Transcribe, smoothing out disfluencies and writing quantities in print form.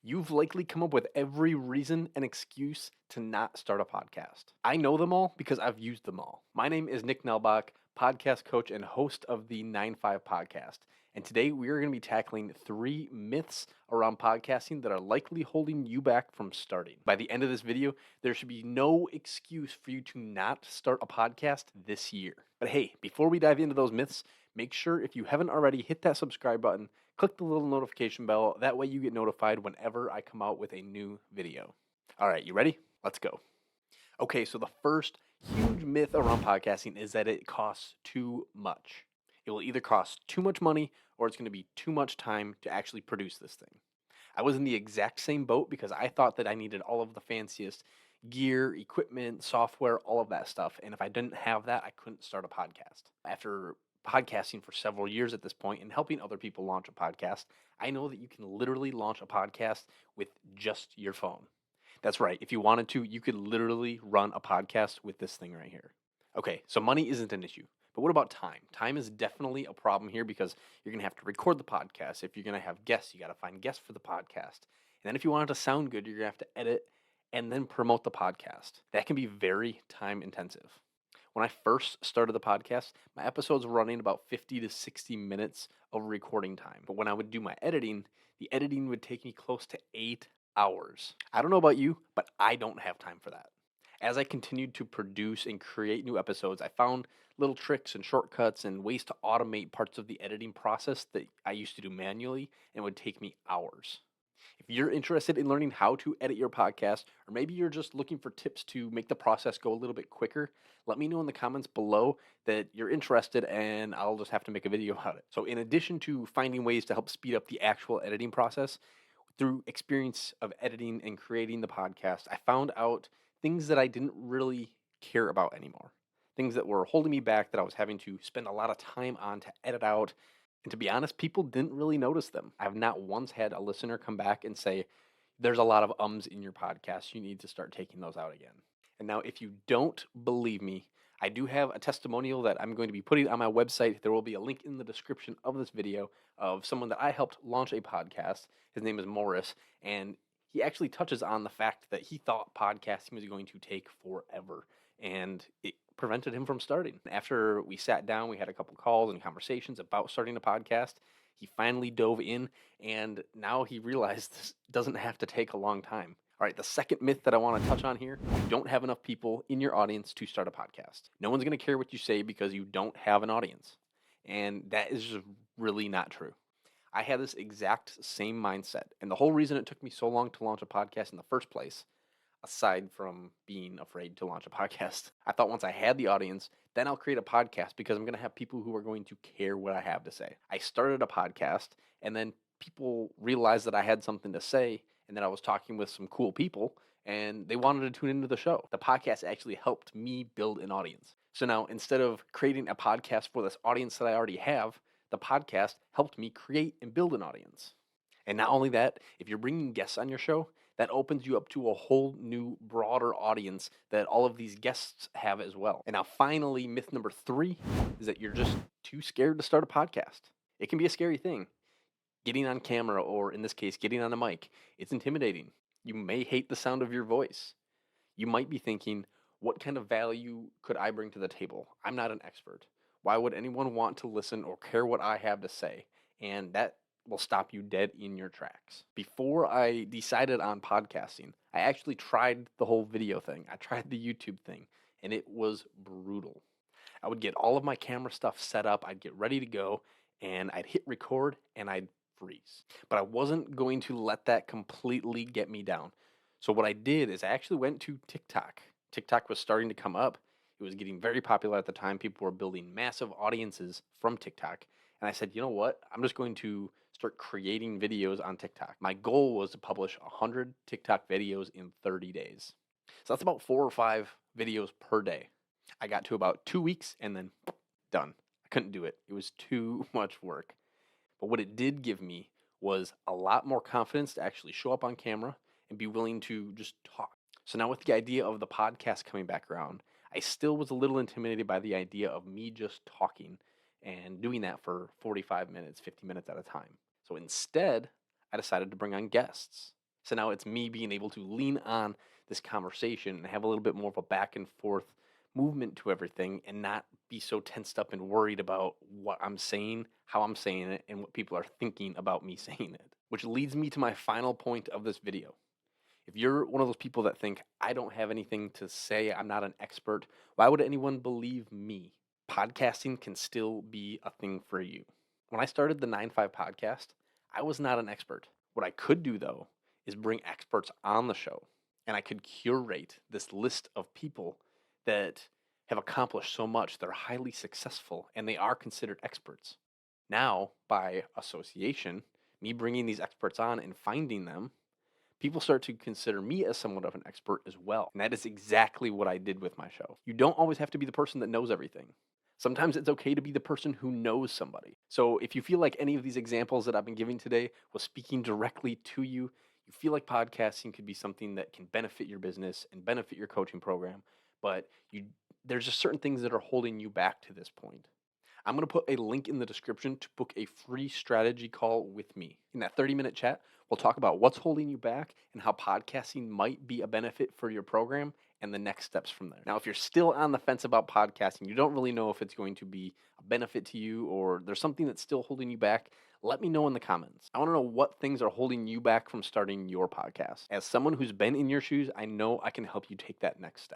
You've likely come up with every reason and excuse to not start a podcast. I know them all because I've used them all. My name is Nick Nelbach, podcast coach and host of the 9 5 podcast. And today we are going to be tackling 3 myths around podcasting that are likely holding you back from starting. By the end of this video, there should be no excuse for you to not start a podcast this year. But hey, before we dive into those myths, make sure if you haven't already, hit that subscribe button. Click the little notification bell. That way you get notified whenever I come out with a new video. All right, you ready? Let's go. Okay, so the first huge myth around podcasting is that it costs too much. It will either cost too much money or it's going to be too much time to actually produce this thing. I was in the exact same boat because I thought that I needed all of the fanciest gear, equipment, software, all of that stuff. And if I didn't have that, I couldn't start a podcast. After podcasting for several years at this point and helping other people launch a podcast, I know that you can literally launch a podcast with just your phone. That's right. If you wanted to, you could literally run a podcast with this thing right here. Okay, so money isn't an issue. But what about time? Time is definitely a problem here because you're going to have to record the podcast. If you're going to have guests, you got to find guests for the podcast. And then if you want it to sound good, you're going to have to edit and then promote the podcast. That can be very time intensive. When I first started the podcast, my episodes were running about 50 to 60 minutes of recording time. But when I would do my editing, the editing would take me close to 8 hours. I don't know about you, but I don't have time for that. As I continued to produce and create new episodes, I found little tricks and shortcuts and ways to automate parts of the editing process that I used to do manually and would take me hours. If you're interested in learning how to edit your podcast, or maybe you're just looking for tips to make the process go a little bit quicker, let me know in the comments below that you're interested and I'll just have to make a video about it. So in addition to finding ways to help speed up the actual editing process, through experience of editing and creating the podcast, I found out things that I didn't really care about anymore. Things that were holding me back that I was having to spend a lot of time on to edit out. And to be honest, people didn't really notice them. I've not once had a listener come back and say, there's a lot of ums in your podcast. You need to start taking those out again. And now, if you don't believe me, I do have a testimonial that I'm going to be putting on my website. There will be a link in the description of this video of someone that I helped launch a podcast. His name is Morris, and he actually touches on the fact that he thought podcasting was going to take forever, and it prevented him from starting. After we sat down, we had a couple calls and conversations about starting a podcast. He finally dove in, and now he realized this doesn't have to take a long time. All right, the second myth that I want to touch on here, you don't have enough people in your audience to start a podcast. No one's going to care what you say because you don't have an audience. And that is just really not true. I had this exact same mindset. And the whole reason it took me so long to launch a podcast in the first place, aside from being afraid to launch a podcast, I thought once I had the audience, then I'll create a podcast because I'm going to have people who are going to care what I have to say. I started a podcast, and then people realized that I had something to say and that I was talking with some cool people, and they wanted to tune into the show. The podcast actually helped me build an audience. So now, instead of creating a podcast for this audience that I already have, the podcast helped me create and build an audience. And not only that, if you're bringing guests on your show, that opens you up to a whole new, broader audience that all of these guests have as well. And now, finally, myth number 3 is that you're just too scared to start a podcast. It can be a scary thing. Getting on camera, or in this case, getting on a mic, it's intimidating. You may hate the sound of your voice. You might be thinking, what kind of value could I bring to the table? I'm not an expert. Why would anyone want to listen or care what I have to say? And that will stop you dead in your tracks. Before I decided on podcasting, I actually tried the whole video thing. I tried the YouTube thing, and it was brutal. I would get all of my camera stuff set up, I'd get ready to go, and I'd hit record and I'd freeze. But I wasn't going to let that completely get me down. So what I did is I actually went to TikTok. TikTok was starting to come up. It was getting very popular at the time. People were building massive audiences from TikTok. And I said, you know what? I'm just going to start creating videos on TikTok. My goal was to publish 100 TikTok videos in 30 days. So that's about 4 or 5 videos per day. I got to about 2 weeks and then done. I couldn't do it. It was too much work. But what it did give me was a lot more confidence to actually show up on camera and be willing to just talk. So now with the idea of the podcast coming back around, I still was a little intimidated by the idea of me just talking and doing that for 45 minutes, 50 minutes at a time. So instead, I decided to bring on guests. So now it's me being able to lean on this conversation and have a little bit more of a back and forth movement to everything and not be so tensed up and worried about what I'm saying, how I'm saying it, and what people are thinking about me saying it. Which leads me to my final point of this video. If you're one of those people that think, I don't have anything to say, I'm not an expert, why would anyone believe me? Podcasting can still be a thing for you. When I started the 9 5 podcast, I was not an expert. What I could do, though, is bring experts on the show, and I could curate this list of people that have accomplished so much. They're highly successful, and they are considered experts. Now, by association, me bringing these experts on and finding them, people start to consider me as somewhat of an expert as well. And that is exactly what I did with my show. You don't always have to be the person that knows everything. Sometimes it's okay to be the person who knows somebody. So if you feel like any of these examples that I've been giving today was speaking directly to you, you feel like podcasting could be something that can benefit your business and benefit your coaching program, but there's just certain things that are holding you back to this point. I'm going to put a link in the description to book a free strategy call with me. In that 30-minute chat, we'll talk about what's holding you back and how podcasting might be a benefit for your program and the next steps from there. Now, if you're still on the fence about podcasting, you don't really know if it's going to be a benefit to you or there's something that's still holding you back, let me know in the comments. I want to know what things are holding you back from starting your podcast. As someone who's been in your shoes, I know I can help you take that next step.